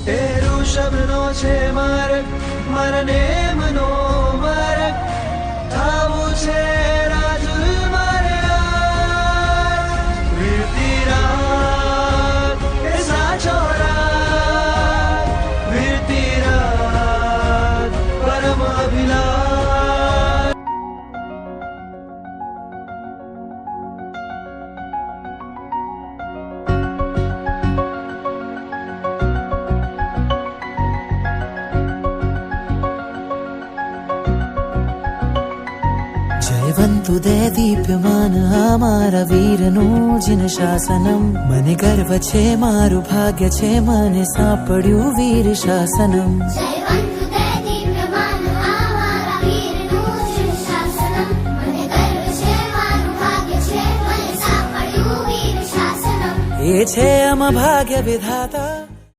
એ ઋષભનો છે માર્ગ, મારા નેમનો માર્ગ, થાવું છે રાજુલ મારે આજ. વીરતી રાગ એ સાચો રાગ, વીરતી રાગ પરમ અભિલાષ. જયવંતુ દે દીપ્યમાન અમારા વીરનું જીન શાસનમ. મને ગર્વ છે મારું ભાગ્ય છે મને સાંપડ્યું વીર શાસનમ. જયવંતુ દે દીપ્યમાન અમારા વીરનું જીન શાસનમ. મને ગર્વ છે મારું ભાગ્ય છે મને સાંપડ્યું વીર શાસનમ. એ છે આમાં ભાગ્ય વિધાતા.